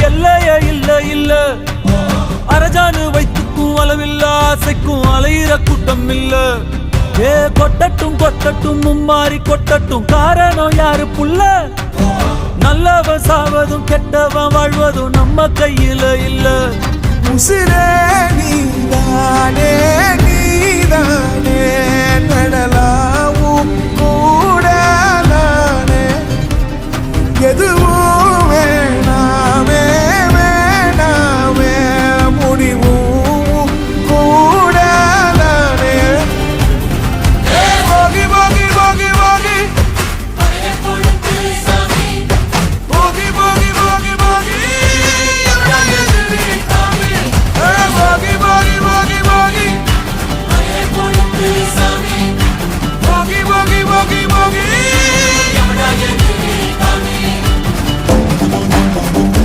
எல்லையே இல்ல இல்ல. அரஜானு வைத்துக்கும் அளவில்ல, ஆசைக்கும் அலையிற கூட்டம் இல்ல. ஏ கொட்டட்டும் கொட்டட்டும் மும்மாறி கொட்டட்டும், காரணம் யாரு புள்ள? நல்லவன் சாவதும் கெட்டவன் வாழ்வதும் நம்ம கையில இல்ல. உசிரே நீதானே நீதானே, நடலாவும் கூட நானே, எதுவும்